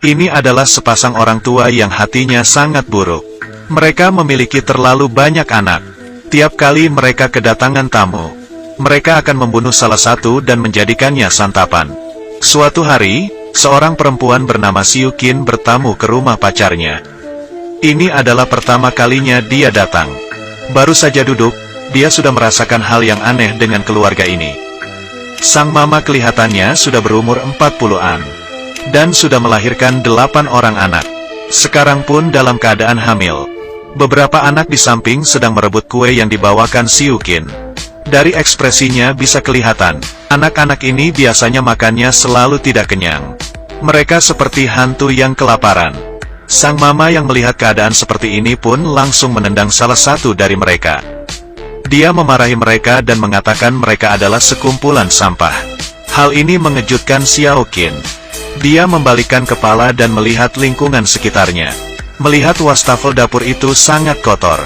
Ini adalah sepasang orang tua yang hatinya sangat buruk. Mereka memiliki terlalu banyak anak. Tiap kali mereka kedatangan tamu, mereka akan membunuh salah satu dan menjadikannya santapan. Suatu hari, seorang perempuan bernama Siukin bertamu ke rumah pacarnya. Ini adalah pertama kalinya dia datang. Baru saja duduk, dia sudah merasakan hal yang aneh dengan keluarga ini. Sang mama kelihatannya sudah berumur 40-an. Dan sudah melahirkan 8 orang anak. Sekarang pun dalam keadaan hamil. Beberapa anak di samping sedang merebut kue yang dibawakan Siukin. Dari ekspresinya bisa kelihatan, anak-anak ini biasanya makannya selalu tidak kenyang. Mereka seperti hantu yang kelaparan. Sang mama yang melihat keadaan seperti ini pun langsung menendang salah satu dari mereka. Dia memarahi mereka dan mengatakan mereka adalah sekumpulan sampah. Hal ini mengejutkan Siukin. Dia membalikkan kepala dan melihat lingkungan sekitarnya. Melihat wastafel dapur itu sangat kotor.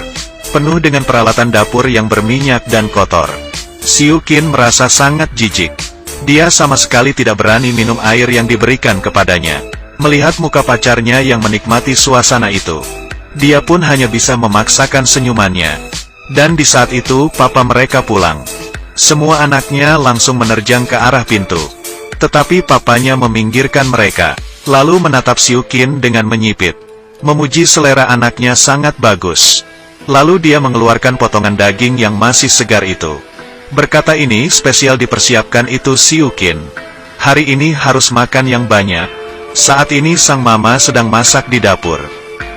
Penuh dengan peralatan dapur yang berminyak dan kotor. Siukin merasa sangat jijik. Dia sama sekali tidak berani minum air yang diberikan kepadanya. Melihat muka pacarnya yang menikmati suasana itu, dia pun hanya bisa memaksakan senyumannya. Dan di saat itu papa mereka pulang. Semua anaknya langsung menerjang ke arah pintu. Tetapi papanya meminggirkan mereka, lalu menatap Siukin dengan menyipit. Memuji selera anaknya sangat bagus. Lalu dia mengeluarkan potongan daging yang masih segar itu. Berkata ini spesial dipersiapkan itu Siukin. Hari ini harus makan yang banyak. Saat ini sang mama sedang masak di dapur.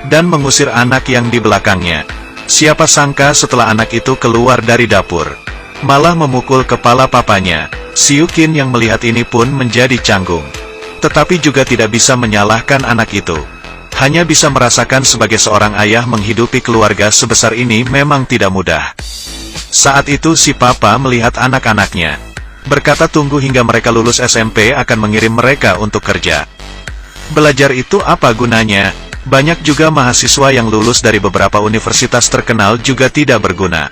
Dan mengusir anak yang di belakangnya. Siapa sangka setelah anak itu keluar dari dapur, malah memukul kepala papanya. Siukin yang melihat ini pun menjadi canggung. Tetapi juga tidak bisa menyalahkan anak itu. Hanya bisa merasakan sebagai seorang ayah menghidupi keluarga sebesar ini memang tidak mudah. Saat itu si papa melihat anak-anaknya. Berkata tunggu hingga mereka lulus SMP akan mengirim mereka untuk kerja. Belajar itu apa gunanya? Banyak juga mahasiswa yang lulus dari beberapa universitas terkenal juga tidak berguna.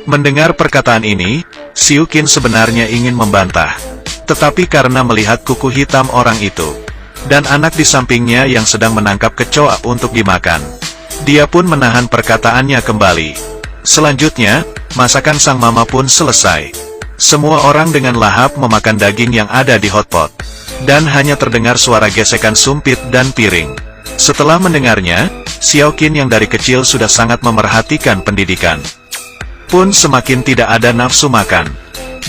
Mendengar perkataan ini, Siukin sebenarnya ingin membantah. Tetapi karena melihat kuku hitam orang itu, dan anak di sampingnya yang sedang menangkap kecoa untuk dimakan, dia pun menahan perkataannya kembali. Selanjutnya, masakan sang mama pun selesai. Semua orang dengan lahap memakan daging yang ada di hotpot. Dan hanya terdengar suara gesekan sumpit dan piring. Setelah mendengarnya, Siukin yang dari kecil sudah sangat memerhatikan pendidikan, pun semakin tidak ada nafsu makan.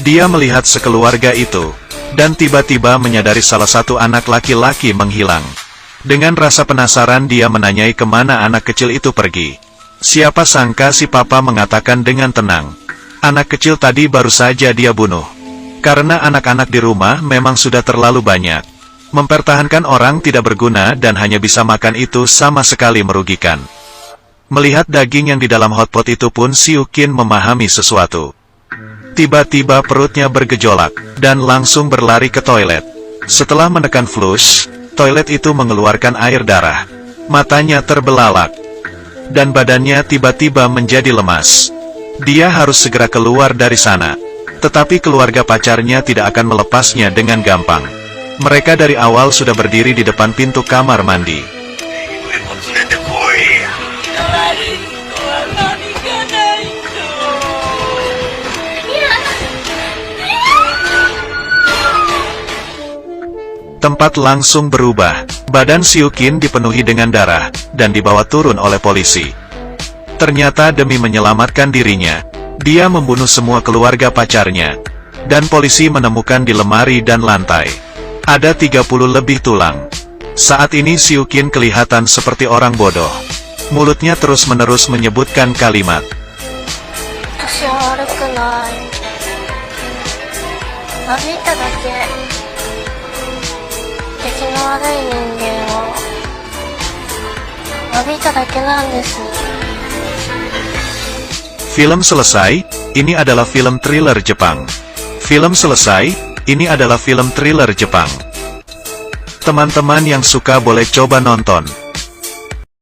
Dia melihat sekeluarga itu, dan tiba-tiba menyadari salah satu anak laki-laki menghilang. Dengan rasa penasaran dia menanyai kemana anak kecil itu pergi. Siapa sangka si papa mengatakan dengan tenang, anak kecil tadi baru saja dia bunuh. Karena anak-anak di rumah memang sudah terlalu banyak. Mempertahankan orang tidak berguna dan hanya bisa makan itu sama sekali merugikan. Melihat daging yang di dalam hotpot itu pun Siukin memahami sesuatu. Tiba-tiba perutnya bergejolak, dan langsung berlari ke toilet. Setelah menekan flush, toilet itu mengeluarkan air darah. Matanya terbelalak, dan badannya tiba-tiba menjadi lemas. Dia harus segera keluar dari sana. Tetapi keluarga pacarnya tidak akan melepasnya dengan gampang. Mereka dari awal sudah berdiri di depan pintu kamar mandi. Tempat langsung berubah. Badan Siukin dipenuhi dengan darah, dan dibawa turun oleh polisi. Ternyata demi menyelamatkan dirinya, dia membunuh semua keluarga pacarnya. Dan polisi menemukan di lemari dan lantai ada 30 lebih tulang. Saat ini Siukin kelihatan seperti orang bodoh. Mulutnya terus-menerus menyebutkan kalimat, film selesai, ini adalah film thriller Jepang. Film selesai, ini adalah film thriller Jepang. Teman-teman yang suka boleh coba nonton.